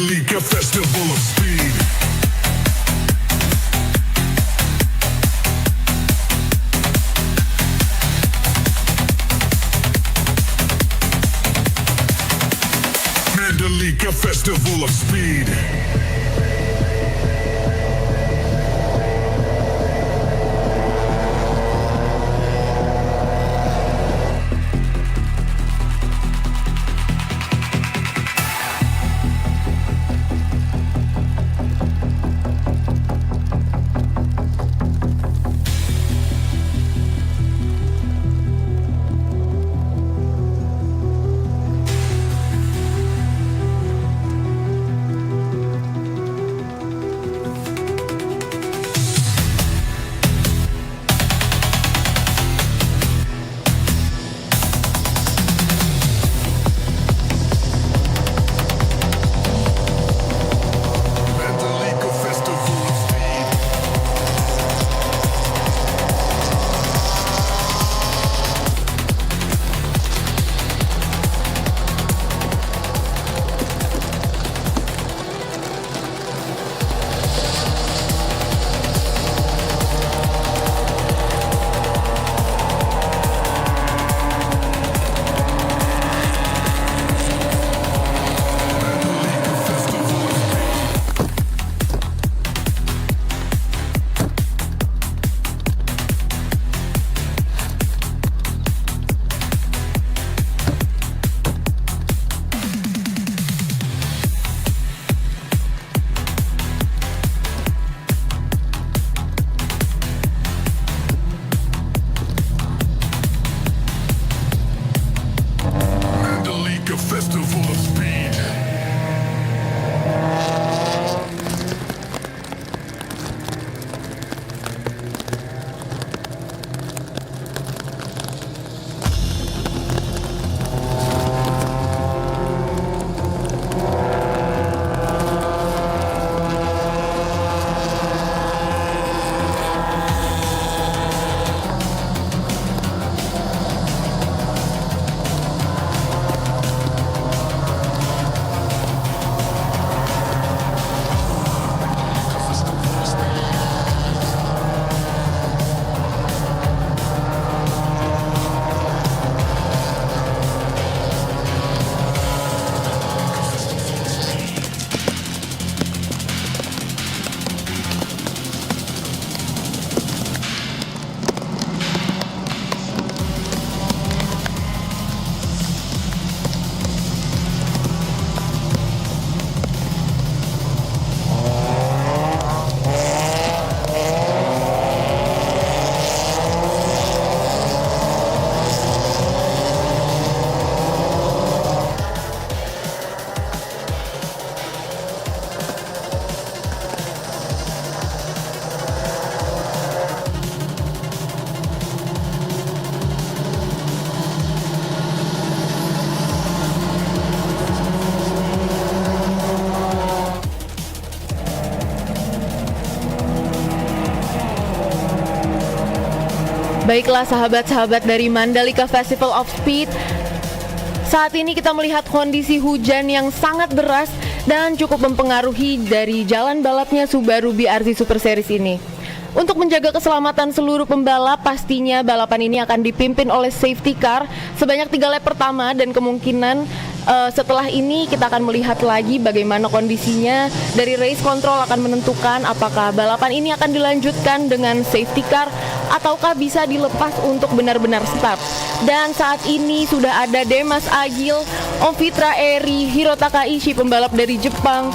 Mandalika Festival of Speed. Mandalika Festival of Speed. Mandalika Festival of Speed. Mandalika Festival of Speed. Mandalika Festival of Speed. Baiklah sahabat-sahabat dari Mandalika Festival of Speed, saat ini kita melihat kondisi hujan yang sangat deras dan cukup mempengaruhi dari jalan balapnya Subaru BRZ Super Series ini. Untuk menjaga keselamatan seluruh pembalap, pastinya balapan ini akan dipimpin oleh safety car sebanyak 3 lap pertama, dan kemungkinan setelah ini kita akan melihat lagi bagaimana kondisinya. Dari race control akan menentukan apakah balapan ini akan dilanjutkan dengan safety car ataukah bisa dilepas untuk benar-benar start. Dan saat ini sudah ada Demas Agil, Om Fitra Eri, Hirota Kaishi pembalap dari Jepang,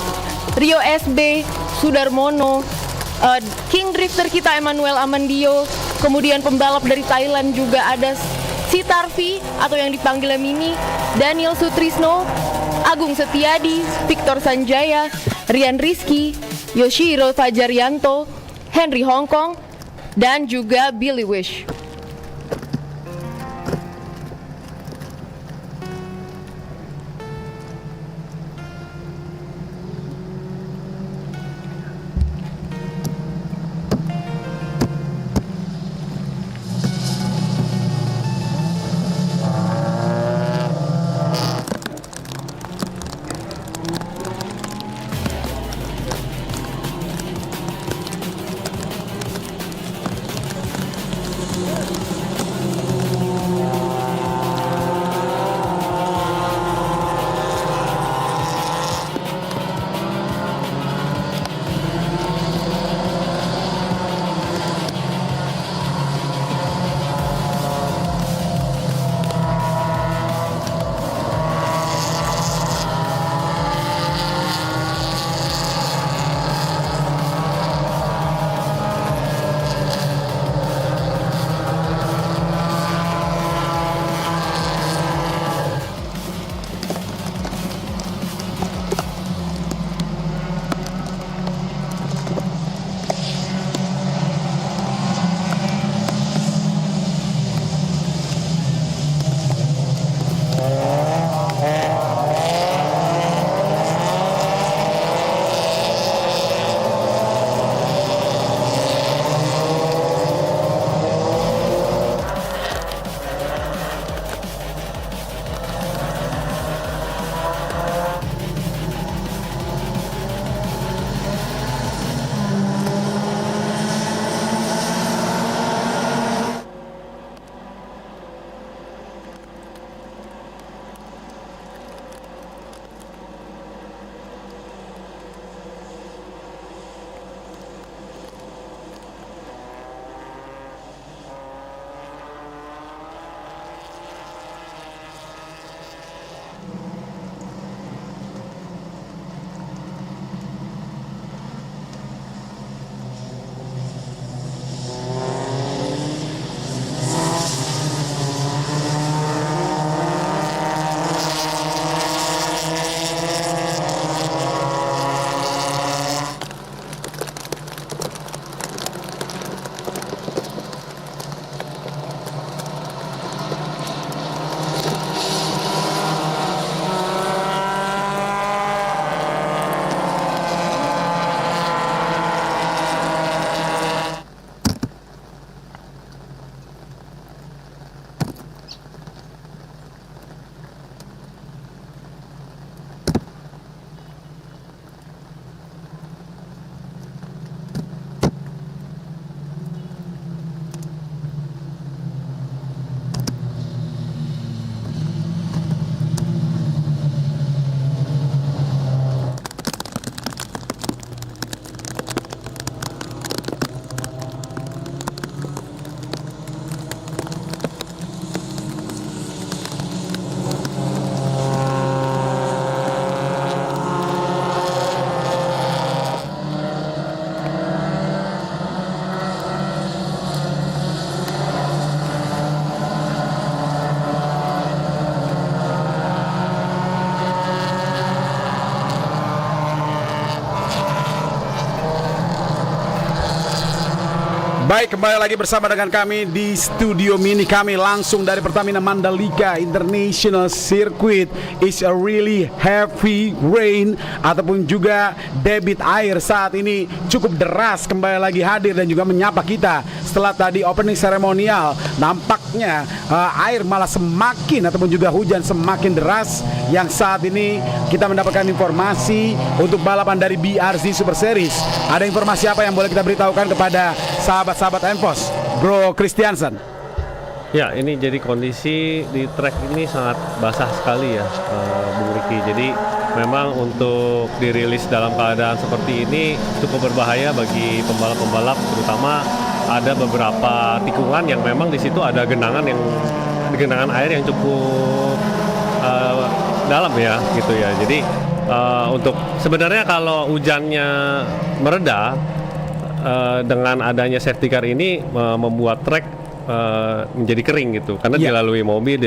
Rio SB, Sudarmono, King Drifter kita Emmanuel Amandio, kemudian pembalap dari Thailand juga ada Sitarvi atau yang dipanggil Mini, Daniel Sutrisno, Agung Setiadi, Victor Sanjaya, Rian Rizky, Yoshihiro Fajarianto, Henry Hongkong, dan juga Billy Wish. Baik, kembali lagi bersama dengan kami di studio mini kami langsung dari Pertamina Mandalika International Circuit. It's a really heavy rain ataupun juga debit air saat ini cukup deras kembali lagi hadir dan juga menyapa kita. Setelah tadi opening seremonial, nampaknya air malah semakin ataupun juga hujan semakin deras. Yang saat ini kita mendapatkan informasi untuk balapan dari BRZ Super Series. Ada informasi apa yang boleh kita beritahukan kepada sahabat-sahabat Enpos, Bro Christiansen? Ya, ini jadi kondisi di track ini sangat basah sekali ya, Bung Riki. Jadi memang untuk dirilis dalam keadaan seperti ini cukup berbahaya bagi pembalap-pembalap, terutama ada beberapa tikungan yang memang di situ ada genangan air yang cukup dalam ya, gitu ya. Jadi untuk sebenarnya kalau hujannya mereda, dengan adanya safety car ini membuat track menjadi kering gitu, karena dilalui mobil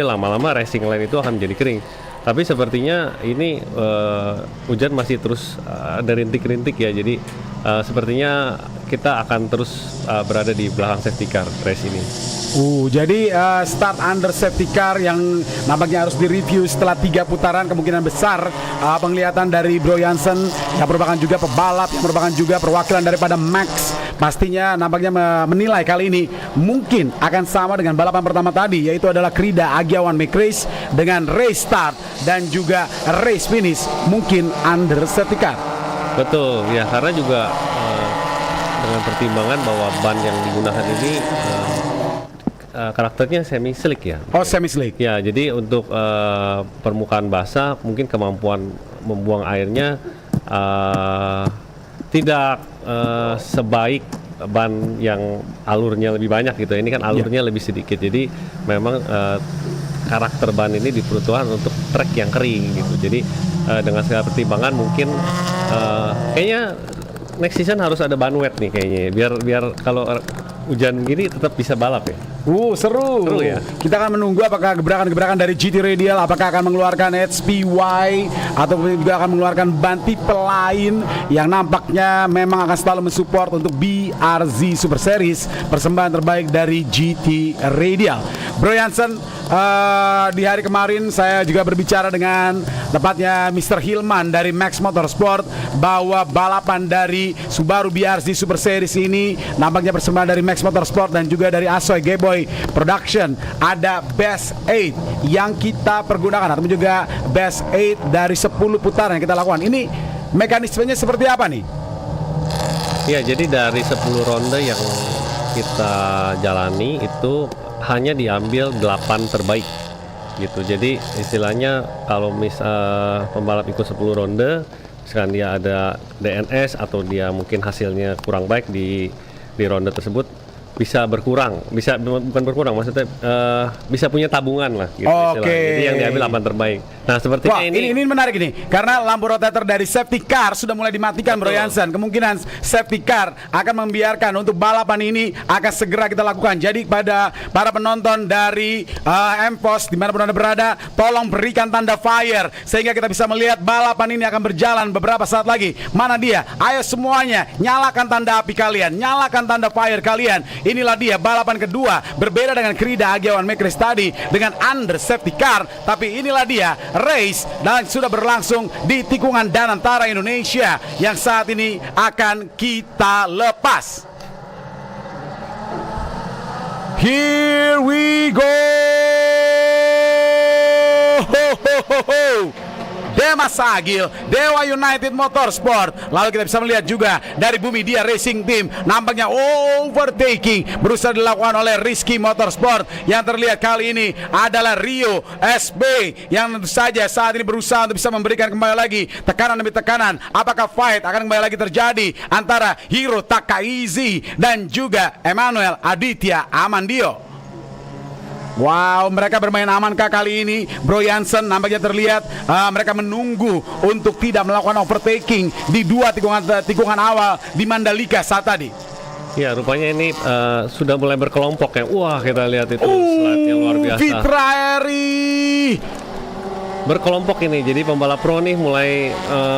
lama-lama racing line itu akan menjadi kering. Tapi sepertinya ini hujan masih terus ada rintik-rintik ya, jadi sepertinya kita akan terus berada di belakang safety car race ini. Jadi start under safety car yang nampaknya harus direview setelah 3 putaran, kemungkinan besar penglihatan dari Bro Jansen yang merupakan juga pebalap, yang merupakan juga perwakilan daripada Max, pastinya nampaknya menilai kali ini mungkin akan sama dengan balapan pertama tadi, yaitu adalah Krida Agiawan McRace dengan race start dan juga race finish mungkin under safety car. Betul ya, karena juga dengan pertimbangan bahwa ban yang digunakan ini karakternya semi slick ya. Oh, semi slick. Ya, jadi untuk permukaan basah mungkin kemampuan membuang airnya tidak sebaik ban yang alurnya lebih banyak gitu. Ini kan alurnya lebih sedikit. Jadi memang karakter ban ini diperuntukkan untuk trek yang kering gitu. Jadi dengan segala pertimbangan mungkin kayaknya next season harus ada ban wet nih kayaknya. Biar kalau hujan gini tetap bisa balap ya. Seru ya. Kita akan menunggu apakah gebrakan-gebrakan dari GT Radial apakah akan mengeluarkan HPY atau juga akan mengeluarkan ban tipe lain yang nampaknya memang akan selalu mensupport untuk BRZ Super Series, persembahan terbaik dari GT Radial. Bro Jansen, di hari kemarin saya juga berbicara dengan tepatnya Mr. Hilman dari Max Motorsport bahwa balapan dari Subaru BRZ Super Series ini nampaknya persembahan dari Max Motorsport dan juga dari Asoy Geboy Production. Ada best 8 yang kita pergunakan atau juga best 8 dari 10 putaran yang kita lakukan. Ini mekanismenya seperti apa nih? Ya, jadi dari 10 ronde yang kita jalani itu hanya diambil 8 terbaik gitu. Jadi istilahnya kalau pembalap ikut 10 ronde, misalkan dia ada DNS atau dia mungkin hasilnya kurang baik di ronde tersebut, bisa berkurang, bukan berkurang, maksudnya bisa punya tabungan lah gitu. Jadi yang diambil 8 terbaik. Nah, sepertinya ini menarik ini karena lampu rotator dari safety car sudah mulai dimatikan. Bro Jansen, kemungkinan safety car akan membiarkan untuk balapan ini akan segera kita lakukan. Jadi pada para penonton dari Enpos dimanapun Anda berada, tolong berikan tanda fire sehingga kita bisa melihat balapan ini akan berjalan beberapa saat lagi. Mana dia? Ayo semuanya nyalakan tanda api kalian, nyalakan tanda fire kalian. Inilah dia balapan kedua, berbeda dengan Krida Agiawan McRace tadi dengan under safety car, tapi inilah dia race dan sudah berlangsung di tikungan Danantara Indonesia yang saat ini akan kita lepas. Here we go. Ho, ho, ho, ho. Demas Agil, Dewa United Motorsport. Lalu kita bisa melihat juga dari Bumi Dia Racing Team, nampaknya overtaking berusaha dilakukan oleh Rizky Motorsport. Yang terlihat kali ini adalah Rio SB yang tentu saja saat ini berusaha untuk bisa memberikan kembali lagi tekanan demi tekanan. Apakah fight akan kembali lagi terjadi antara Hiro Takaizi dan juga Emmanuel Aditya Amandio? Wow, mereka bermain amankah kali ini? Bro Jansen, nampaknya terlihat mereka menunggu untuk tidak melakukan overtaking di 2 tikungan awal di Mandalika saat tadi. Ya, rupanya ini sudah mulai berkelompok ya. Wah, kita lihat itu slide yang luar biasa. Fitra Eri. berkelompok ini. Jadi pembalap pro nih mulai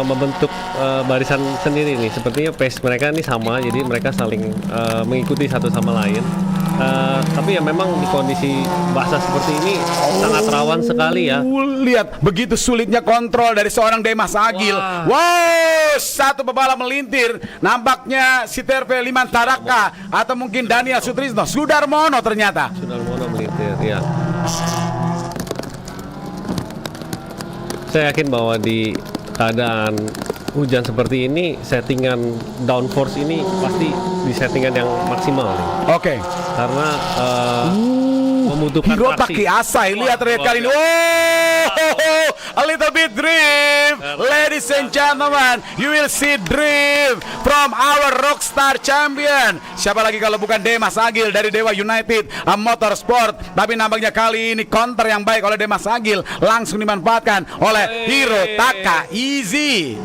membentuk barisan sendiri nih. Sepertinya pace mereka ini sama, jadi mereka saling mengikuti satu sama lain. Tapi ya memang di kondisi basah seperti ini sangat rawan sekali ya. Lihat begitu sulitnya kontrol dari seorang Demas Agil. Wow, satu pembalap melintir. Nampaknya si Terve Limantaraka atau mungkin Daniel Sutrisno, Sudarmono ternyata. Sudarmono melintir, ya. Saya yakin bahwa di keadaan hujan seperti ini, settingan downforce ini pasti di settingan yang maksimal nih. Oke. Karena membutuhkan Hirotaki Asai, lihat terlihat kali ini. Oh, a little bit drift, ladies and gentlemen. You will see drift from our rockstar champion. Siapa lagi kalau bukan Demas Agil dari Dewa United Motorsport. Tapi nampaknya kali ini counter yang baik oleh Demas Agil langsung dimanfaatkan oleh Hirotaka Easy.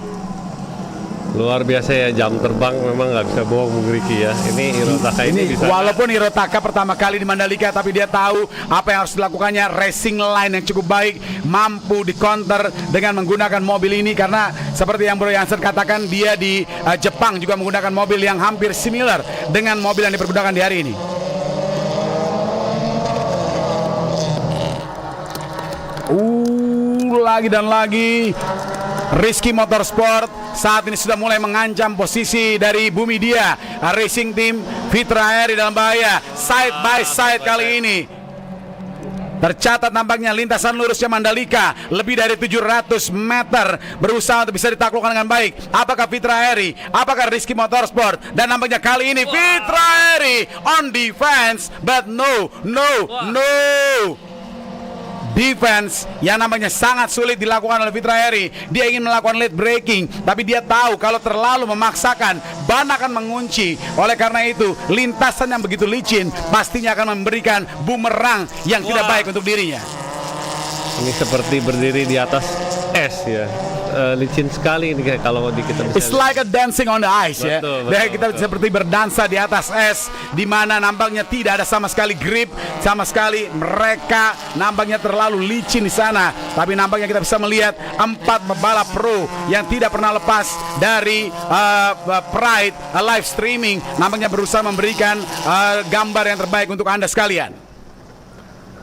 Luar biasa ya, jam terbang memang nggak bisa bohong Bung Riki ya. Ini Hirotaka ini bisa. Walaupun Hirotaka pertama kali di Mandalika, tapi dia tahu apa yang harus dilakukannya. Racing line yang cukup baik, mampu di counter dengan menggunakan mobil ini. Karena seperti yang Bro Jansen katakan, dia di Jepang juga menggunakan mobil yang hampir similar dengan mobil yang dipergunakan di hari ini. Lagi dan lagi Rizky Motorsport saat ini sudah mulai mengancam posisi dari Bumi Dia Racing Team. Fitra Eri dalam bahaya, side by side kali ini. Tercatat nampaknya lintasan lurusnya Mandalika lebih dari 700 meter, berusaha untuk bisa ditaklukkan dengan baik. Apakah Fitra Eri, apakah Rizky Motorsport? Dan nampaknya kali ini Fitra Eri on defense, but no. Defense yang namanya sangat sulit dilakukan oleh Fitra Eri. Dia ingin melakukan late braking, tapi dia tahu kalau terlalu memaksakan ban akan mengunci. Oleh karena itu, lintasan yang begitu licin pastinya akan memberikan bumerang yang tidak baik untuk dirinya. Ini seperti berdiri di atas es ya. Licin sekali ini kalau kita bisa. It's like a dancing on the ice, ya. Dan kita seperti berdansa di atas es, di mana nampaknya tidak ada sama sekali grip, sama sekali mereka nampaknya terlalu licin di sana. Tapi nampaknya kita bisa melihat 4 pembalap pro yang tidak pernah lepas dari Pride live streaming, nampaknya berusaha memberikan gambar yang terbaik untuk Anda sekalian.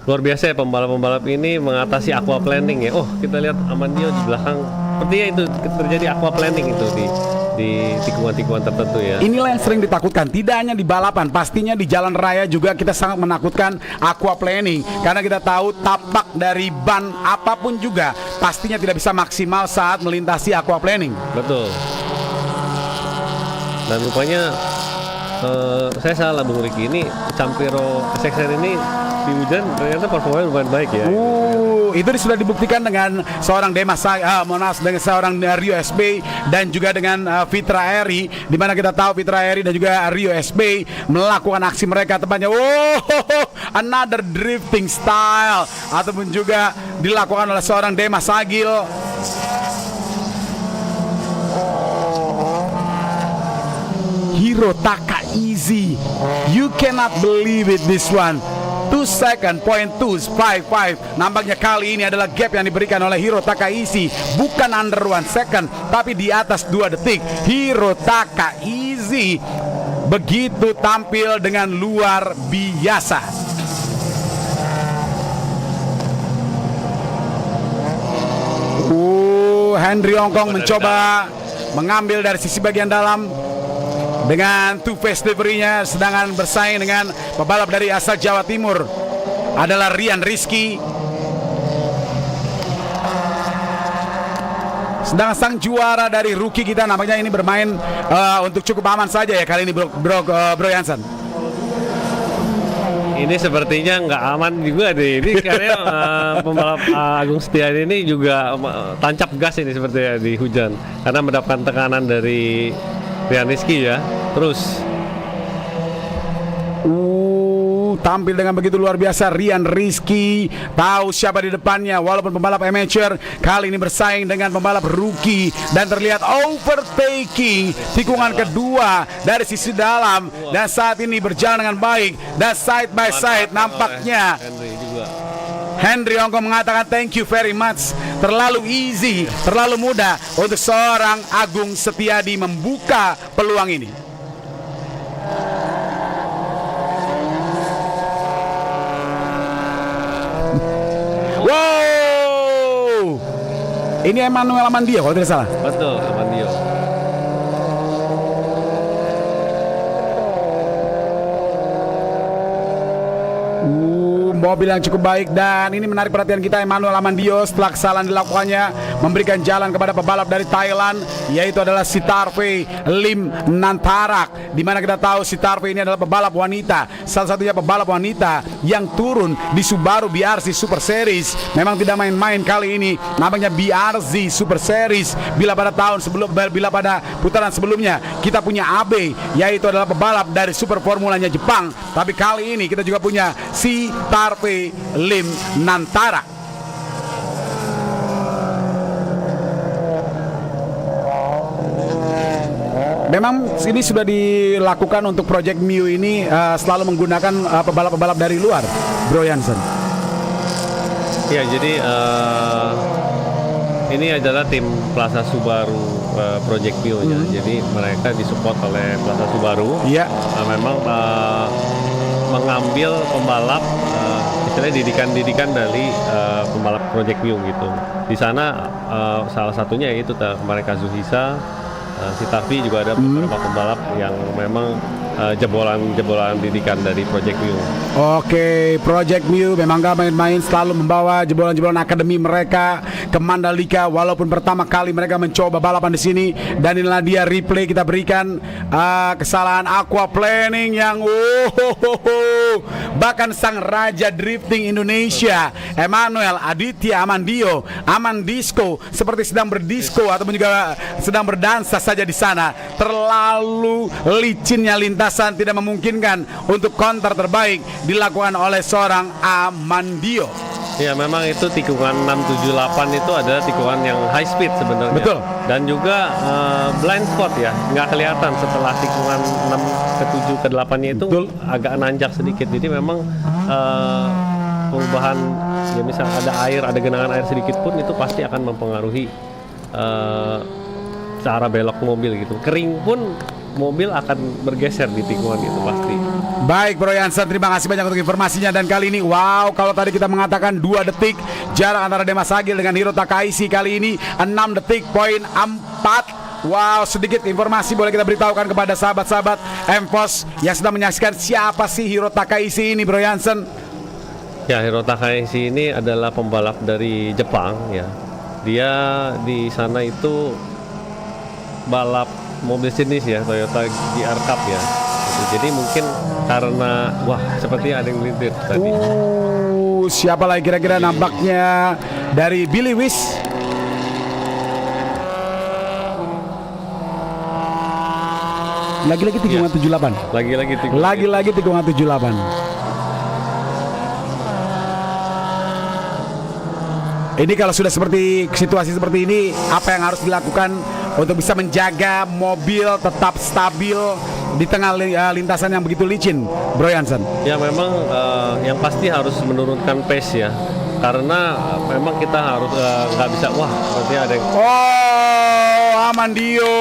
Luar biasa ya pembalap-pembalap ini mengatasi aquaplaning ya. Oh, kita lihat Amandio di belakang. Sepertinya itu terjadi aquaplaning itu di tikungan-tikungan tertentu ya. Inilah yang sering ditakutkan, tidak hanya di balapan, pastinya di jalan raya juga kita sangat menakutkan aquaplaning. Karena kita tahu tapak dari ban apapun juga pastinya tidak bisa maksimal saat melintasi aquaplaning. Betul. Dan rupanya saya salah Bung Riki, ini Campiro SXR ini di hujan ternyata performanya lumayan baik ya. Itu sudah dibuktikan dengan seorang Demas dengan seorang Rio SB dan juga dengan Fitra Eri, di mana kita tahu Fitra Eri dan juga Rio SB melakukan aksi mereka tepatnya another drifting style ataupun juga dilakukan oleh seorang Demas Agil. Hirotaka Easy, you cannot believe it, this one 2 second, .255. Nampaknya kali ini adalah gap yang diberikan oleh Hirotaka Easy, bukan under 1 second, tapi di atas 2 detik. Hirotaka Easy begitu tampil dengan luar biasa. Henry Hongkong mencoba mengambil dari sisi bagian dalam dengan two-face livery-nya, sedangkan bersaing dengan pebalap dari asal Jawa Timur adalah Rian Rizky. Sedangkan sang juara dari rookie kita nampaknya ini bermain untuk cukup aman saja ya kali ini Bro Jansen. Ini sepertinya nggak aman juga deh. Ini karena pembalap Agung Setiadi ini juga tancap gas ini sepertinya di hujan karena mendapatkan tekanan dari Rian Rizky ya. Terus tampil dengan begitu luar biasa Rian Rizky, tahu siapa di depannya. Walaupun pembalap amateur, kali ini bersaing dengan pembalap rookie dan terlihat overtaking tikungan kedua dari sisi dalam dan saat ini berjalan dengan baik dan side by side nampaknya Henry Ongko mengatakan thank you very much. Terlalu easy, terlalu mudah untuk seorang Agung Setiadi membuka peluang ini. Wow, ini Emmanuel Amandio kalau tidak salah. Betul, Amandio. Mobil yang cukup baik dan ini menarik perhatian kita. Emmanuel Amandio setelah kesalahan dilakukannya memberikan jalan kepada pebalap dari Thailand, yaitu adalah Sitarve Lim Nantarak, di mana kita tahu Sitarve ini adalah pebalap wanita, salah satunya pebalap wanita yang turun di Subaru BRZ Super Series. Memang tidak main-main kali ini, namanya BRZ Super Series. Bila pada putaran sebelumnya kita punya Abe, yaitu adalah pebalap dari Super Formulanya Jepang, tapi kali ini kita juga punya Sitarve Lim Nantara. Memang ini sudah dilakukan untuk Project Mio ini, selalu menggunakan pebalap-pebalap dari luar, Bro Jansen. Ya, jadi ini adalah tim Plaza Subaru Project Mio ya. Jadi mereka disupport oleh Plaza Subaru. Iya. Memang mengambil pembalap istilahnya didikan dari pembalap Project Mio gitu. Di sana salah satunya itu mereka Zuhisa, Sitarve, juga ada beberapa pembalap yang memang jebolan didikan dari Project Mio. Oke, Project Mio memang gak main-main, selalu membawa jebolan-jebolan akademi mereka ke Mandalika. Walaupun pertama kali mereka mencoba balapan di sini, dan inilah dia replay kita berikan kesalahan aquaplaning yang bahkan sang raja drifting Indonesia Emmanuel Aditya Amandisco seperti sedang berdisco ataupun juga sedang berdansa saja di sana. Terlalu licinnya lintasan tidak memungkinkan untuk counter terbaik dilakukan oleh seorang Amandio. Ya, memang itu tikungan 678 itu adalah tikungan yang high speed sebenarnya. Betul. Dan juga blind spot ya, nggak kelihatan setelah tikungan 6 ke 7 ke 8-nya itu. Betul. Agak nanjak sedikit. Jadi memang perubahan ya, misal ada genangan air sedikit pun itu pasti akan mempengaruhi cara belok mobil gitu. Kering pun mobil akan bergeser di tikungan itu pasti. Baik Bro Jansen, terima kasih banyak untuk informasinya. Dan kali ini, wow, kalau tadi kita mengatakan 2 detik jarak antara Demas Agil dengan Hiro Takaishi, kali ini 6 detik poin 4. Wow, sedikit informasi boleh kita beritahukan kepada sahabat-sahabat M-Force yang sedang menyaksikan, siapa sih Hiro Takaishi ini, Bro Jansen? Ya, Hiro Takaishi ini adalah pembalap dari Jepang ya. Dia di sana itu balap mobil jenis ya, Toyota GR Cup ya. Jadi mungkin karena seperti ada yang melintir tadi. Siapa lagi kira-kira nampaknya dari Billy Wiss? Lagi-lagi tikungan 78. Lagi-lagi tikungan 78. Ini kalau sudah seperti situasi seperti ini, apa yang harus dilakukan untuk bisa menjaga mobil tetap stabil di tengah lintasan yang begitu licin, Bro Jansen? Ya, memang yang pasti harus menurunkan pace ya, karena memang kita harus nggak bisa seperti ada yang Amandio,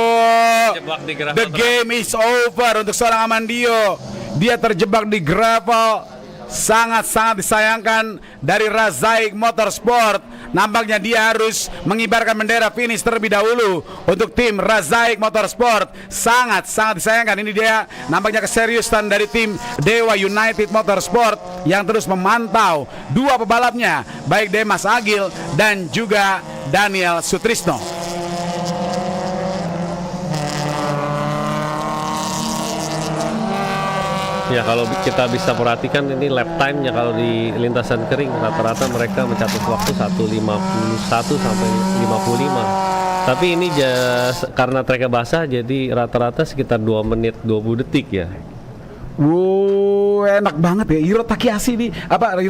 the game is over untuk seorang Amandio. Dia terjebak di gravel. Sangat-sangat disayangkan dari Razaik Motorsport. Nampaknya dia harus mengibarkan bendera finish terlebih dahulu untuk tim Razaik Motorsport. Sangat-sangat disayangkan. Ini dia nampaknya keseriusan dari tim Dewa United Motorsport yang terus memantau 2 pebalapnya, baik Demas Agil dan juga Daniel Sutrisno. Ya, kalau kita bisa perhatikan ini lap time-nya kalau di lintasan kering rata-rata mereka mencatat waktu 1:51 sampai 55. Tapi ini karena treknya basah jadi rata-rata sekitar 2 menit 20 detik ya. Enak banget ya Hiro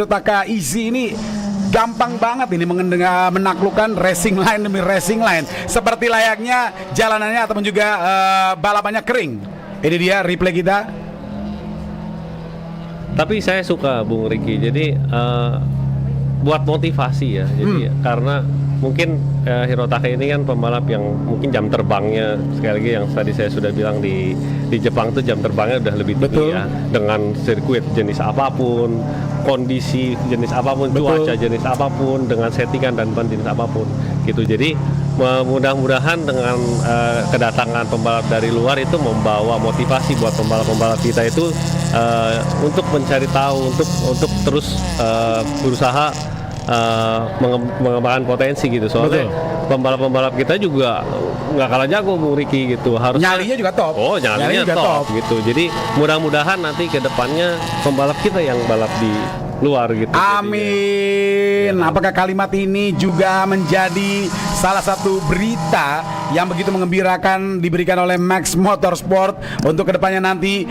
Takaishi ini gampang banget ini menaklukkan racing line demi racing line seperti layaknya jalanannya ataupun juga balapannya kering. Ini dia replay kita. Tapi saya suka Bung Ricky, jadi buat motivasi ya. Jadi karena mungkin Hirotaka ini kan pembalap yang mungkin jam terbangnya, sekali lagi yang tadi saya sudah bilang di Jepang tuh jam terbangnya udah lebih tinggi ya, dengan sirkuit jenis apapun, kondisi jenis apapun, cuaca jenis apapun, dengan settingan dan ban jenis apapun gitu. Jadi mudah-mudahan dengan kedatangan pembalap dari luar itu membawa motivasi buat pembalap-pembalap kita itu untuk mencari tahu, untuk terus berusaha mengembangkan potensi gitu. Soalnya pembalap-pembalap kita juga nggak kalah jago Bung Riki gitu. Harus nyalinya juga top. Oh, nyalinya top gitu. Jadi mudah-mudahan nanti ke depannya pembalap kita yang balap di luar gitu. Amin. Apakah kalimat ini juga menjadi salah satu berita yang begitu mengembirakan diberikan oleh Max Motorsport untuk kedepannya nanti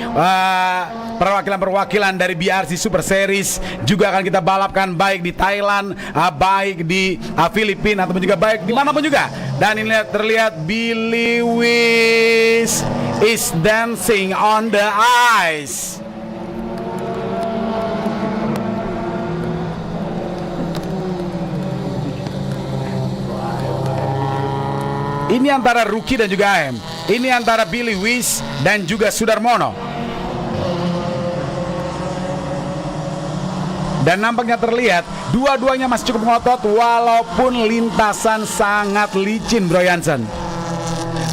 perwakilan-perwakilan dari BRC Super Series juga akan kita balapkan baik di Thailand, baik di Filipina ataupun juga baik dimanapun juga. Dan ini terlihat Billy Wiss is dancing on the ice. Ini antara Ruki dan juga AM. Ini antara Billy Wiss dan juga Sudarmono. Dan nampaknya terlihat dua-duanya masih cukup ngotot walaupun lintasan sangat licin, Bro Jansen.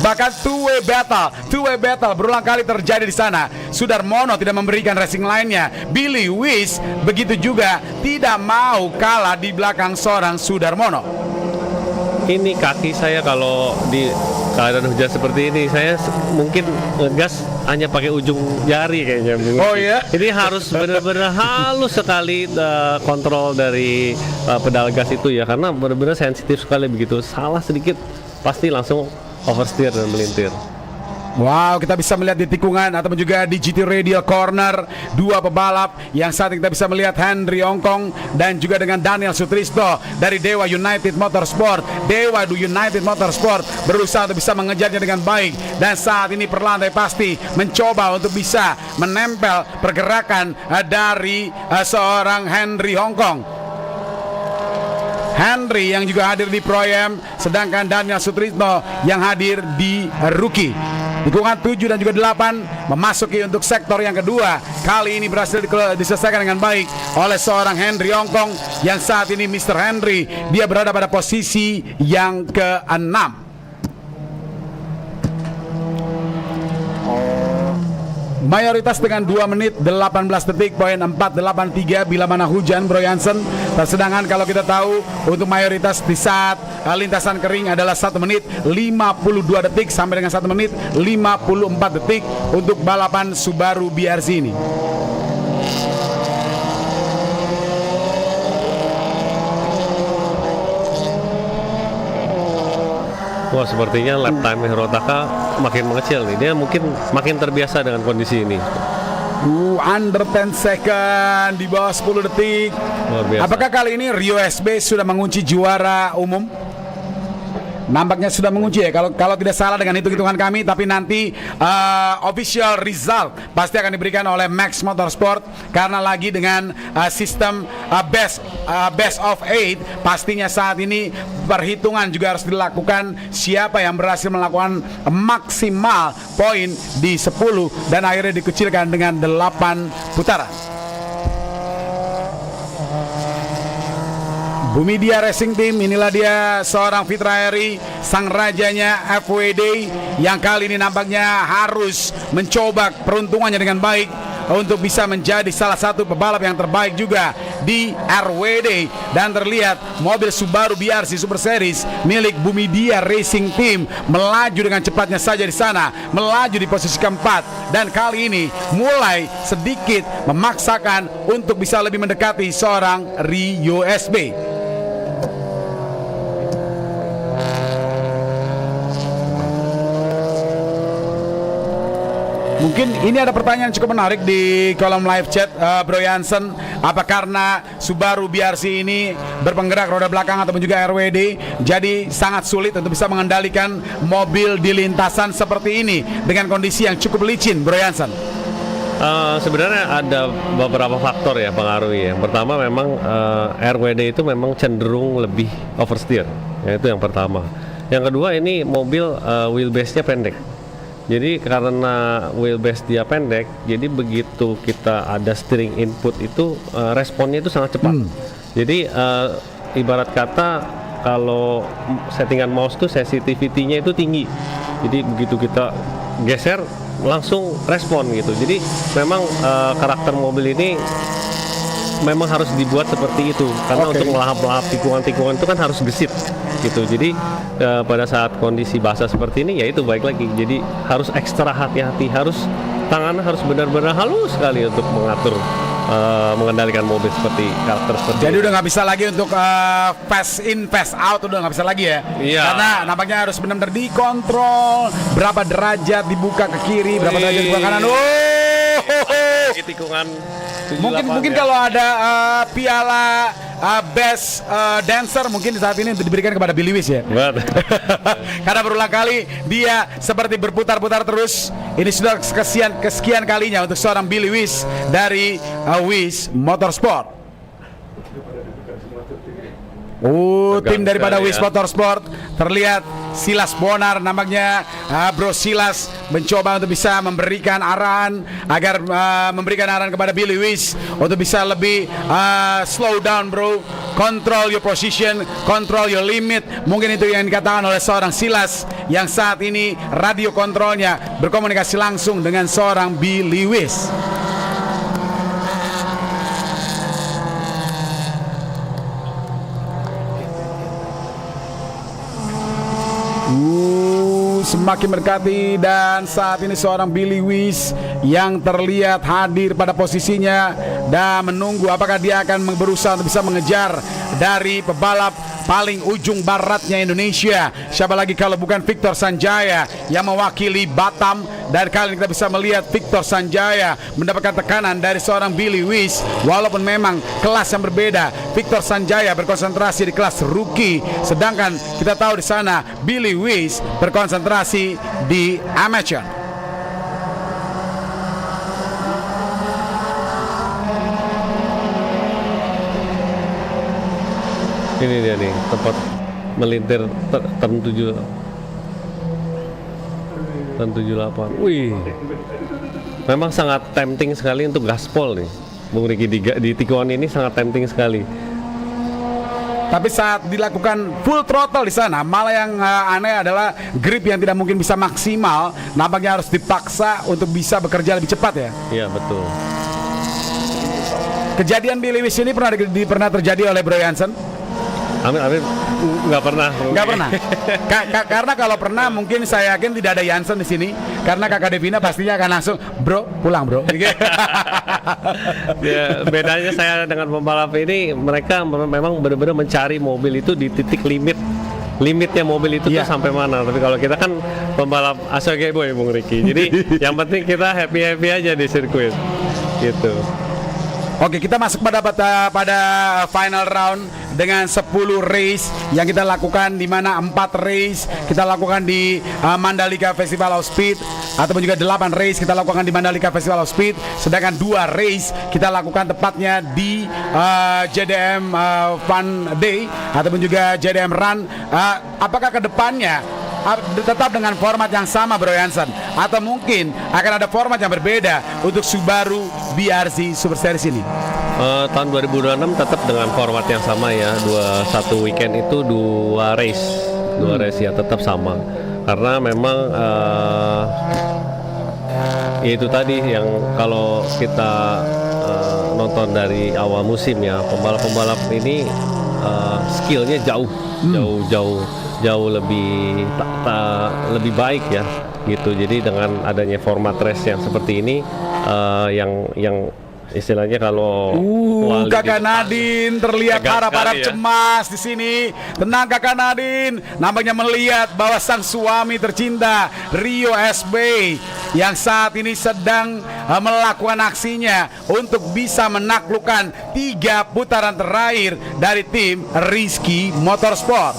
Bahkan two-way battle berulang kali terjadi di sana. Sudarmono tidak memberikan racing line-nya. Billy Wiss begitu juga tidak mau kalah di belakang seorang Sudarmono. Ini kaki saya kalau di keadaan hujan seperti ini, saya mungkin ngegas hanya pakai ujung jari kayaknya. Oh iya? Ini harus benar-benar halus sekali kontrol dari pedal gas itu ya, karena benar-benar sensitif sekali begitu. Salah sedikit pasti langsung oversteer dan melintir. Wow, kita bisa melihat di tikungan ataupun juga di GT Radial Corner dua pebalap yang saat ini kita bisa melihat Henry Hongkong dan juga dengan Daniel Sutrisno dari Dewa United Motorsport. Dewa United Motorsport berusaha untuk bisa mengejarnya dengan baik dan saat ini perlahan pasti mencoba untuk bisa menempel pergerakan dari seorang Henry Hongkong. Henry yang juga hadir di Pro-Am, sedangkan Daniel Sutrisno yang hadir di Rookie. Tikungan 7 dan juga 8 memasuki untuk sektor yang kedua. Kali ini berhasil diselesaikan dengan baik oleh seorang Henry Hongkong yang saat ini Mr. Henry dia berada pada posisi yang ke-6. Mayoritas dengan 2 menit 18 detik poin 483 bila mana hujan, Bro Jansen. Sedangkan kalau kita tahu untuk mayoritas di saat lintasan kering adalah 1 menit 52 detik sampai dengan 1 menit 54 detik untuk balapan Subaru BRZ ini. Wah, sepertinya lap time Hirotaka makin mengecil nih. Dia mungkin makin terbiasa dengan kondisi ini. Under 10 second, di bawah 10 detik. Luar biasa. Apakah kali ini Rio SB sudah mengunci juara umum? Nampaknya sudah mengunci ya, kalau tidak salah dengan hitung-hitungan kami. Tapi nanti official result pasti akan diberikan oleh Max Motorsport, karena lagi dengan sistem best of 8. Pastinya saat ini perhitungan juga harus dilakukan siapa yang berhasil melakukan maksimal poin di 10 dan akhirnya dikecilkan dengan 8 putaran. Bumi Dia Racing Team, inilah dia seorang Fitra Eri, sang rajanya FWD yang kali ini nampaknya harus mencoba peruntungannya dengan baik untuk bisa menjadi salah satu pebalap yang terbaik juga di RWD. Dan terlihat mobil Subaru BRC Super Series milik Bumi Dia Racing Team melaju dengan cepatnya saja di sana, melaju di posisi keempat, dan kali ini mulai sedikit memaksakan untuk bisa lebih mendekati seorang Rio SB. Mungkin ini ada pertanyaan cukup menarik di kolom live chat, Bro Jansen. Apa karena Subaru BRC ini berpenggerak roda belakang ataupun juga RWD, jadi sangat sulit untuk bisa mengendalikan mobil di lintasan seperti ini dengan kondisi yang cukup licin, Bro Jansen? Sebenarnya ada beberapa faktor ya pengaruh ya. Yang pertama memang RWD itu memang cenderung lebih oversteer, ya, itu yang pertama. Yang kedua ini mobil wheelbase-nya pendek. Jadi karena wheelbase dia pendek, jadi begitu kita ada steering input itu responnya itu sangat cepat. Jadi ibarat kata kalau settingan mouse tuh sensitivity-nya itu tinggi. Jadi begitu kita geser langsung respon gitu. Jadi memang karakter mobil ini memang harus dibuat seperti itu karena untuk melahap-lahap tikungan-tikungan itu kan harus gesit gitu. Jadi pada saat kondisi basah seperti ini ya itu baik lagi. Jadi harus ekstra hati-hati, tangannya harus benar-benar halus sekali untuk mengendalikan mobil seperti karakter seperti Jadi ini. udah nggak bisa lagi untuk fast in fast out, udah nggak bisa lagi ya. Iya. Karena nampaknya harus benar-benar dikontrol berapa derajat dibuka ke kiri, berapa derajat dibuka ke kanan. Di tikungan 78 Mungkin ya. kalau ada piala best dancer mungkin saat ini diberikan kepada Billy Wiss ya. Betul. Karena berulang kali dia seperti berputar-putar terus. Ini sudah kesekian kalinya untuk seorang Billy Wiss dari Wiss Motorsport. Tim daripada sekali Wiss ya. Motorsport terlihat Silas Bonar nampaknya. Bro Silas mencoba untuk bisa memberikan arahan agar memberikan arahan kepada Billy Wiss untuk bisa lebih slow down bro, control your position, control your limit. Mungkin itu yang dikatakan oleh seorang Silas yang saat ini radio kontrolnya berkomunikasi langsung dengan seorang Billy Wiss. Semakin mendekati dan saat ini seorang Billy Wiss yang terlihat hadir pada posisinya dan menunggu apakah dia akan berusaha untuk bisa mengejar dari pebalap paling ujung baratnya Indonesia. Siapa lagi kalau bukan Victor Sanjaya yang mewakili Batam. Dan kali ini kita bisa melihat Victor Sanjaya mendapatkan tekanan dari seorang Billy Wiss. Walaupun memang kelas yang berbeda, Victor Sanjaya berkonsentrasi di kelas rookie, sedangkan kita tahu di sana Billy Wiss berkonsentrasi di amateur. Ini dia nih tempat melintir turn 78. Wih, memang sangat tempting sekali untuk gaspol nih, Bung Riki, di tikungan ini sangat tempting sekali. Tapi saat dilakukan full throttle di sana, malah yang aneh adalah grip yang tidak mungkin bisa maksimal, nampaknya harus dipaksa untuk bisa bekerja lebih cepat ya. Iya betul. Kejadian Billy Wiss ini pernah terjadi oleh Bro Jansen? Amin, nggak pernah. Nggak pernah. Karena kalau pernah mungkin saya yakin tidak ada Jansen di sini, karena Kakak Devina pastinya akan langsung, bro pulang bro. Ya, bedanya saya dengan pembalap ini, mereka memang benar-benar mencari mobil itu di titik limitnya mobil itu tuh sampai mana. Tapi kalau kita kan pembalap ASG boy Bung Riki, jadi yang penting kita happy aja di sirkuit gitu. Oke, kita masuk pada final round dengan 10 race yang kita lakukan, di mana 4 race kita lakukan di Mandalika Festival of Speed, ataupun juga 8 race kita lakukan di Mandalika Festival of Speed, sedangkan 2 race kita lakukan tepatnya di JDM Fun Day ataupun juga JDM Run. Apakah kedepannya tetap dengan format yang sama Bro Jansen, atau mungkin akan ada format yang berbeda untuk Subaru BRZ Super Series ini? Tahun 2026 tetap dengan format yang sama ya, satu weekend itu 2 race ya, tetap sama. Karena memang ya itu tadi yang kalau kita nonton dari awal musim ya, pembalap-pembalap ini skillnya jauh lebih baik ya gitu. Jadi dengan adanya format race yang seperti ini, yang istilahnya kalau Kakak Nadine terlihat harap-harap ya. cemas di sini. Tenang Kakak Nadine, nampaknya melihat bahwa sang suami tercinta Rio SB yang saat ini sedang melakukan aksinya untuk bisa menaklukkan 3 putaran terakhir dari tim Rizky Motorsport.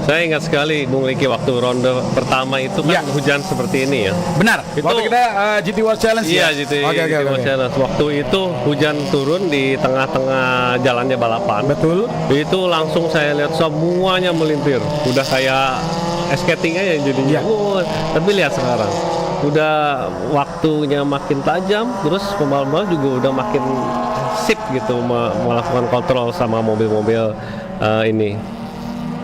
Saya ingat sekali Bung Riki waktu ronde pertama itu kan Ya. hujan seperti ini ya. Benar. Itu- Waktu kita GT World Challenge Iya, ya. GT Oke. World Challenge. Waktu itu hujan turun di tengah-tengah jalannya balapan. Betul. Itu langsung saya lihat semuanya melintir. Udah kayak skating aja jadinya. Iya. Tapi lihat sekarang, udah waktunya makin tajam, terus pembalap juga udah makin sip gitu melakukan kontrol sama mobil-mobil ini.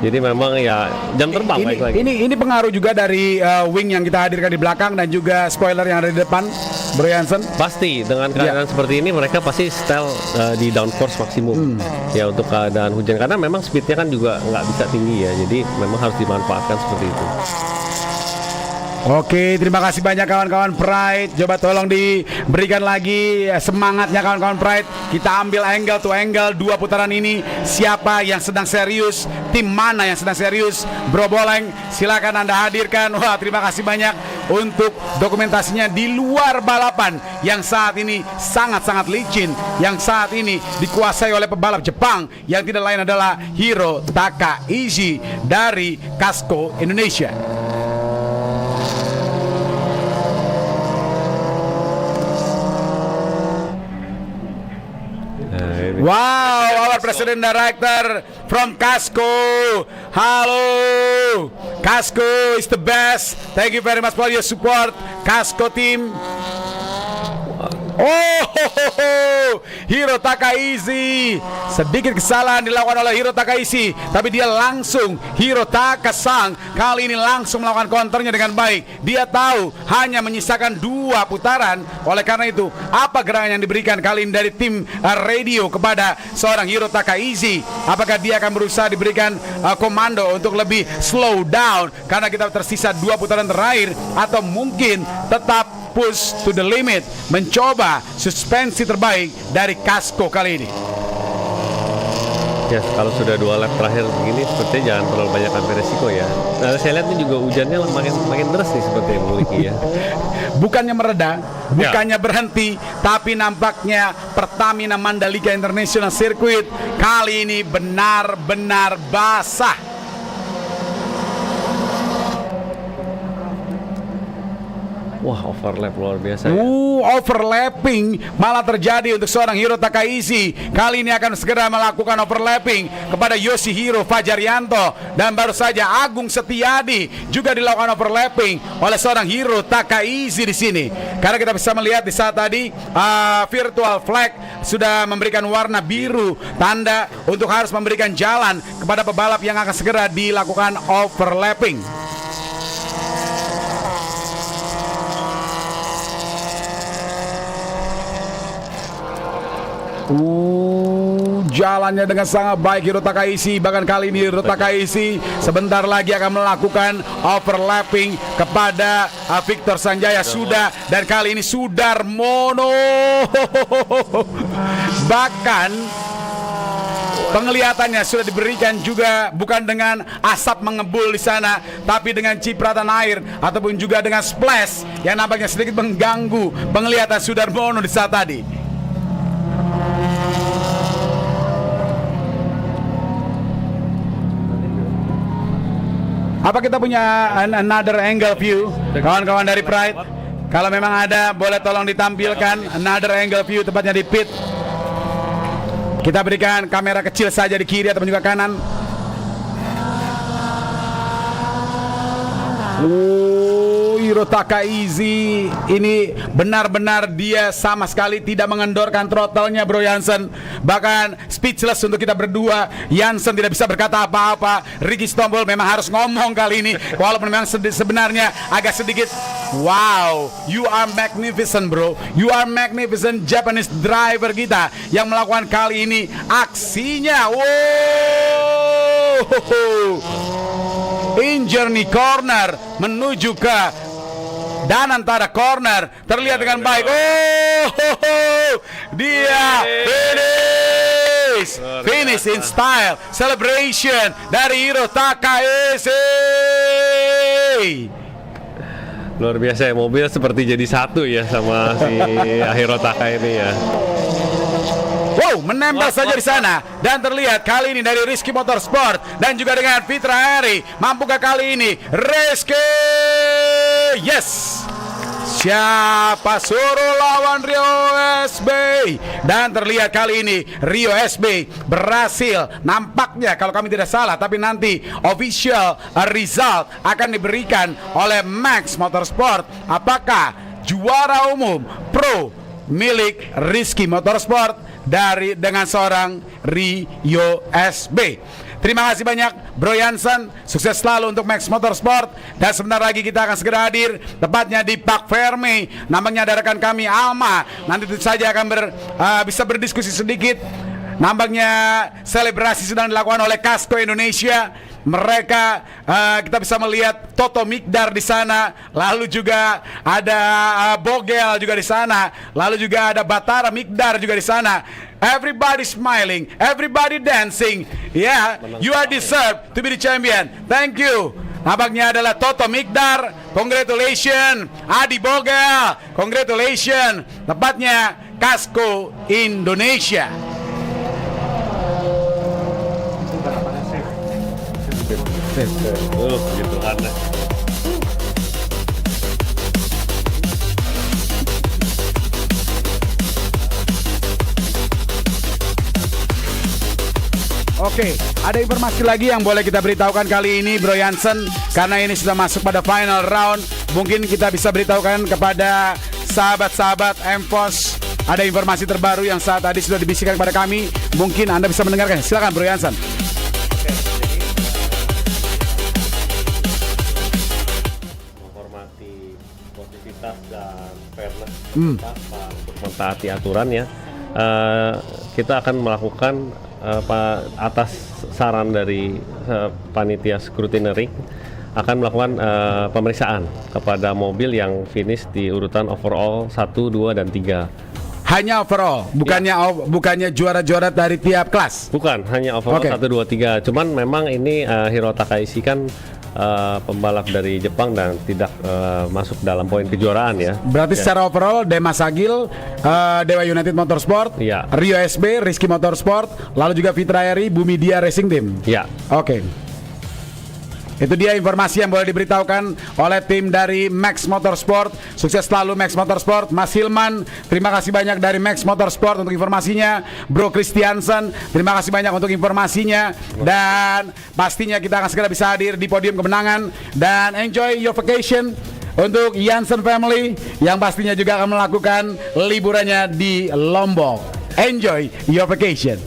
Jadi memang ya jam terbang baik lagi. Ini pengaruh juga dari wing yang kita hadirkan di belakang dan juga spoiler yang ada di depan, Bro Jansen. Pasti dengan keadaan seperti ini mereka pasti setel di downforce maksimum ya untuk keadaan hujan, karena memang speednya kan juga nggak bisa tinggi ya, jadi memang harus dimanfaatkan seperti itu. Oke, terima kasih banyak kawan-kawan Pride. Coba tolong diberikan lagi semangatnya kawan-kawan Pride. Kita ambil angle to angle 2 putaran ini. Siapa yang sedang serius? Tim mana yang sedang serius? Bro Boleng, silakan Anda hadirkan. Wah, terima kasih banyak untuk dokumentasinya di luar balapan yang saat ini sangat-sangat licin, yang saat ini dikuasai oleh pebalap Jepang yang tidak lain adalah Hiro Takaishi dari Casco Indonesia. Wow, our president director from Casco. Hello, Casco is the best. Thank you very much for your support, Casco team. Oh, Hiro Takaishi. Sedikit kesalahan dilakukan oleh Hiro Takaishi, tapi dia langsung Hiro Takasang kali ini langsung melakukan counternya dengan baik. Dia tahu hanya menyisakan 2 putaran. Oleh karena itu, apa gerangan yang diberikan kali ini dari tim radio kepada seorang Hiro Takaishi? Apakah dia akan berusaha diberikan komando untuk lebih slow down karena kita tersisa 2 putaran terakhir, atau mungkin tetap push to the limit, mencoba suspensi terbaik dari Casco kali ini? Ya, kalau sudah 2 lap terakhir begini, sepertinya jangan terlalu banyak ambil resiko ya. Nah, saya lihat ini juga hujannya makin deras nih seperti yang memiliki ya. Bukannya mereda, bukannya berhenti, tapi nampaknya Pertamina Mandalika International Circuit kali ini benar-benar basah. Wah, overlap luar biasa ya. Overlapping malah terjadi untuk seorang Hiro Takaishi. Kali ini akan segera melakukan overlapping kepada Yoshihiro Fajarianto, dan baru saja Agung Setiadi juga dilakukan overlapping oleh seorang Hiro Takaishi di sini. Karena kita bisa melihat di saat tadi virtual flag sudah memberikan warna biru, tanda untuk harus memberikan jalan kepada pebalap yang akan segera dilakukan overlapping. Jalannya dengan sangat baik Hiro Takaishi. Bahkan kali ini Hiro Takaishi sebentar lagi akan melakukan overlapping kepada Victor Sanjaya sudah, dan kali ini Sudarmono. Bahkan penglihatannya sudah diberikan juga bukan dengan asap mengebul di sana, tapi dengan cipratan air ataupun juga dengan splash yang nampaknya sedikit mengganggu penglihatan Sudarmono di saat tadi. Apa kita punya another angle view, kawan-kawan dari Pride? Kalau memang ada, boleh tolong ditampilkan another angle view, tepatnya di pit. Kita berikan kamera kecil saja di kiri ataupun juga kanan. Hiro Takaishi ini benar-benar dia sama sekali tidak mengendorkan throttle-nya, Bro Jansen. Bahkan speechless untuk kita berdua. Jansen tidak bisa berkata apa-apa. Ricky Stombol memang harus ngomong kali ini, walaupun memang sebenarnya agak sedikit. Wow, you are magnificent, bro. You are magnificent Japanese driver kita yang melakukan kali ini aksinya. Wow, in journey corner menuju ke dan antara corner terlihat dengan baik. Dia finish in style, celebration dari Hiro Takaishi. Luar biasa ya, mobil seperti jadi satu ya sama si Hiro Taka ini ya. Wow, menembak saja di sana dan terlihat kali ini dari Rizky Motorsport dan juga dengan Fitra Eri. Mampukah kali ini Rizky? Yes. Siapa suruh lawan Rio SB? Dan terlihat kali ini Rio SB berhasil. Nampaknya kalau kami tidak salah, tapi nanti official result akan diberikan oleh Max Motorsport. Apakah juara umum pro milik Rizky Motorsport dengan seorang Rio SB. Terima kasih banyak Bro Jansen, sukses selalu untuk Max Motorsport. Dan sebentar lagi kita akan segera hadir, tepatnya di Park Ferme. Nampaknya ada rekan kami Alma, nanti tentu saja akan bisa berdiskusi sedikit. Nampaknya selebrasi sedang dilakukan oleh Casco Indonesia. Mereka kita bisa melihat Toto Mikdar di sana, lalu juga ada Bogel juga di sana, lalu juga ada Batara Mikdar juga di sana. Everybody smiling, everybody dancing. Yeah, you are deserved to be the champion. Thank you. Nampaknya adalah Toto Mikdar. Congratulations. Adi Bogel. Congratulations. Tepatnya Casco Indonesia. Gitu aneh. Oke, ada informasi lagi yang boleh kita beritahukan kali ini Bro Jansen, karena ini sudah masuk pada final round. Mungkin kita bisa beritahukan kepada sahabat-sahabat MPOS. Ada informasi terbaru yang saat tadi sudah dibisikkan kepada kami. Mungkin Anda bisa mendengarkan. Silakan Bro Jansen. dan fairness untuk mentaati aturan ya. Kita akan melakukan atas saran dari panitia scrutineering akan melakukan pemeriksaan kepada mobil yang finish di urutan overall 1, 2, dan 3. Hanya overall, bukannya juara-juara dari tiap kelas. Bukan, hanya overall 1, 2, 3. Cuman memang ini Hiro Takaishi kan pembalap dari Jepang dan tidak masuk dalam poin kejuaraan ya. Berarti secara overall Demas Agil, Dewa United Motorsport, ya. Rio SB, Rizky Motorsport, lalu juga Fitra Eri, Bumi Dia Racing Team. Ya. Oke. Itu dia informasi yang boleh diberitahukan oleh tim dari Max Motorsport. Sukses selalu Max Motorsport. Mas Hilman, terima kasih banyak dari Max Motorsport untuk informasinya. Bro Christiansen, terima kasih banyak untuk informasinya. Dan pastinya kita akan segera bisa hadir di podium kemenangan. Dan enjoy your vacation untuk Jansen family yang pastinya juga akan melakukan liburannya di Lombok. Enjoy your vacation.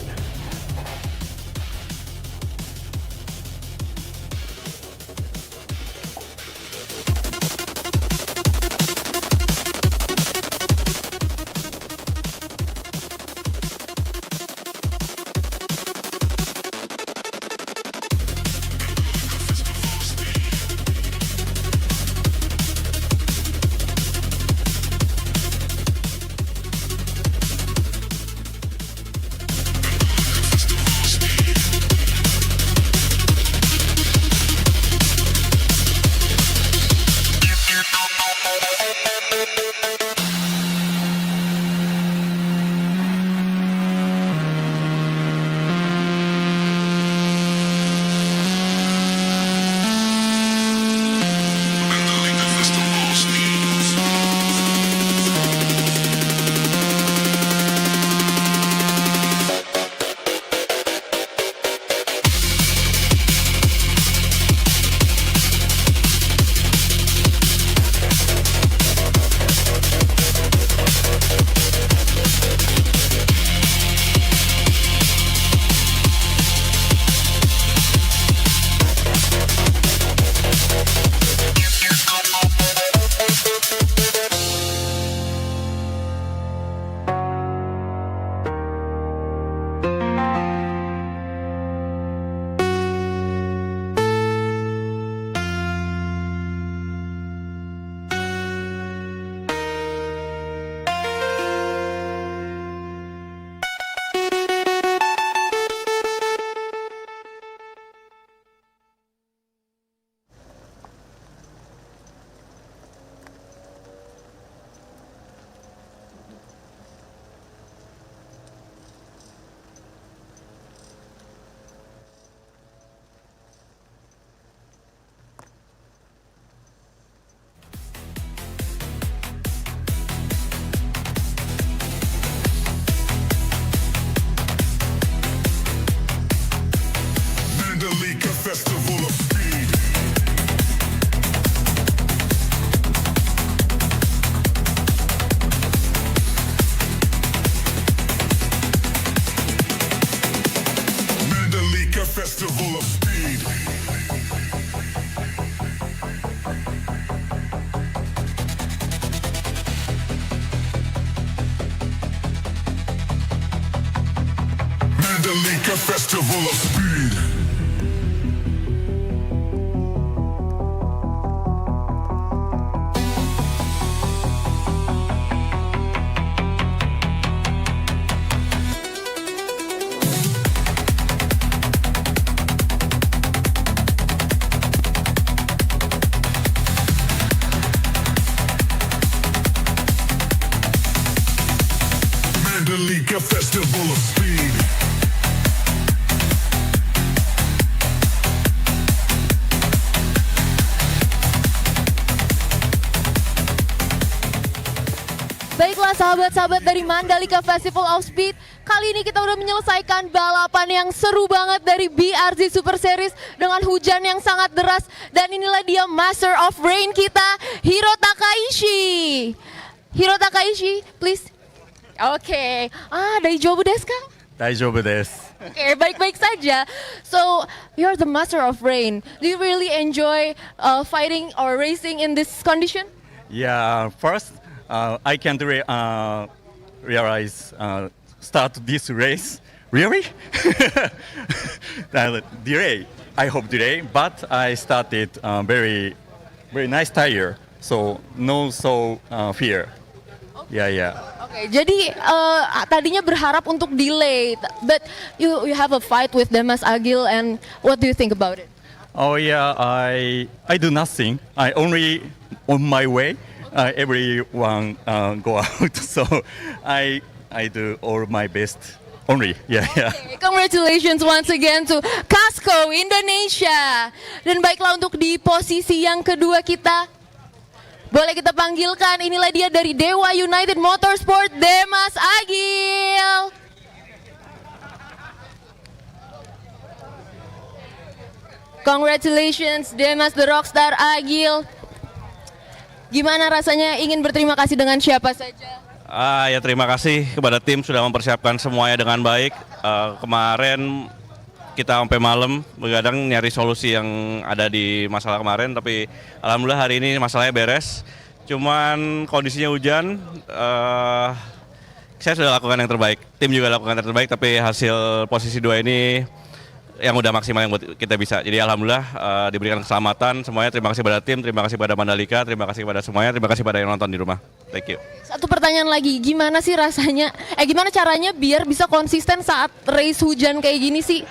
festival of speed. Mandalika Festival of Speed. Mandalika Festival of Speed. Mandalika Festival of Speed. Baiklah sahabat-sahabat dari Mandalika Festival of Speed, kali ini kita udah menyelesaikan balapan yang seru banget dari BRZ Super Series dengan hujan yang sangat deras. Dan inilah dia Master of Rain kita, Hiro Takaishi. Hiro Takaishi, please. Oke, daijoubu desu ka? 大丈夫です。 Oke, baik-baik saja. So, you're the Master of Rain. Do you really enjoy fighting or racing in this condition? Yeah, first, I can't realize start this race. Really? Delay. I hope delay, but I started very nice tire, so no fear. Yeah. Oke, jadi tadinya berharap untuk delay, but you have a fight with Demas Agil, and what do you think about it? Oh yeah, I do nothing. I only on my way. Everyone go out, so I do all my best. Only, yeah. Okay, congratulations once again to Casco Indonesia. Dan baiklah untuk di posisi yang kedua kita, boleh kita panggilkan, inilah dia dari Dewa United Motorsport, Demas Agil. Congratulations Demas the Rockstar Agil. Gimana rasanya, ingin berterima kasih dengan siapa saja? Ya terima kasih kepada tim sudah mempersiapkan semuanya dengan baik. Kemarin kita sampai malam begadang nyari solusi yang ada di masalah kemarin, tapi alhamdulillah hari ini masalahnya beres. Cuman kondisinya hujan, saya sudah lakukan yang terbaik, tim juga lakukan yang terbaik, tapi hasil posisi 2 ini yang udah maksimal yang buat kita bisa. Jadi alhamdulillah diberikan keselamatan semuanya. Terima kasih pada tim, terima kasih pada Mandalika, terima kasih pada semuanya, terima kasih pada yang nonton di rumah. Thank you. Satu pertanyaan lagi, gimana sih rasanya, gimana caranya biar bisa konsisten saat race hujan kayak gini sih?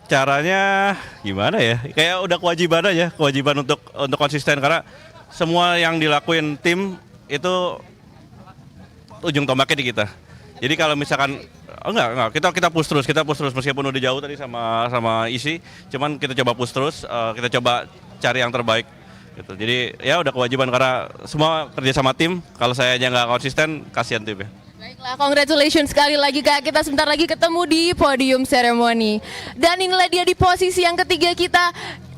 Caranya gimana ya? Kayak udah kewajiban untuk konsisten, karena semua yang dilakuin tim itu ujung tombaknya di kita. Jadi kalau misalkan enggak, kita push terus meskipun udah jauh tadi sama isi, cuman kita coba push terus, kita coba cari yang terbaik gitu. Jadi ya udah kewajiban karena semua kerja sama tim. Kalau saya aja nggak konsisten, kasihan tim ya. Baiklah, congratulations sekali lagi Kak. Kita sebentar lagi ketemu di podium seremoni. Dan inilah dia di posisi yang ketiga kita,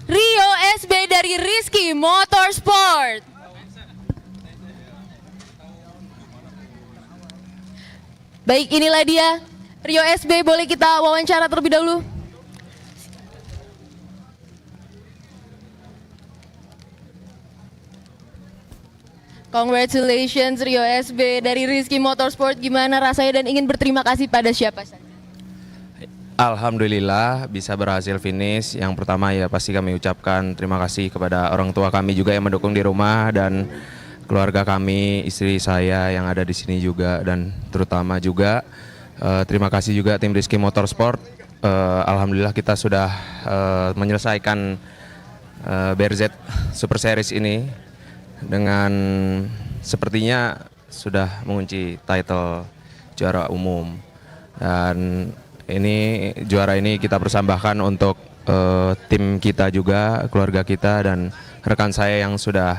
Rio SB dari Rizky Motorsport. Baik, inilah dia Rio SB, boleh kita wawancara terlebih dahulu? Congratulations Rio SB dari Rizky Motorsport, gimana rasanya dan ingin berterima kasih pada siapa saja? Alhamdulillah bisa berhasil finish. Yang pertama ya pasti kami ucapkan terima kasih kepada orang tua kami juga yang mendukung di rumah, dan keluarga kami, istri saya yang ada di sini juga, dan terutama juga terima kasih juga tim Rizky Motorsport. Alhamdulillah kita sudah menyelesaikan BRZ Super Series ini dengan sepertinya sudah mengunci title juara umum, dan ini juara ini kita persembahkan untuk tim kita juga, keluarga kita, dan rekan saya yang sudah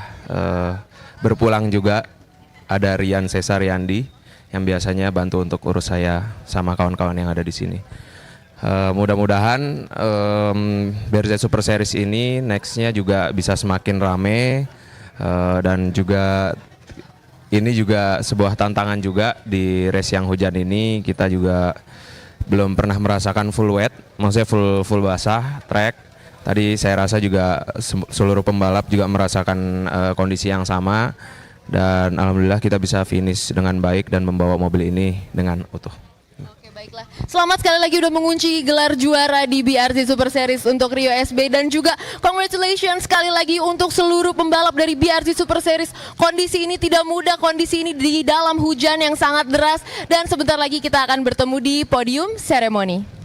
berpulang juga. Ada Rian Cesar Yandi yang biasanya bantu untuk urus saya sama kawan-kawan yang ada di sini. Mudah-mudahan BRZ Super Series ini nextnya juga bisa semakin rame, dan juga ini juga sebuah tantangan juga di race yang hujan ini. Kita juga belum pernah merasakan full wet, maksudnya full basah track. Tadi saya rasa juga seluruh pembalap juga merasakan kondisi yang sama, dan alhamdulillah kita bisa finish dengan baik dan membawa mobil ini dengan utuh. Oke, baiklah. Selamat sekali lagi udah mengunci gelar juara di BRZ Super Series untuk Rio SB, dan juga congratulations sekali lagi untuk seluruh pembalap dari BRZ Super Series. Kondisi ini tidak mudah, kondisi ini di dalam hujan yang sangat deras, dan sebentar lagi kita akan bertemu di podium seremoni.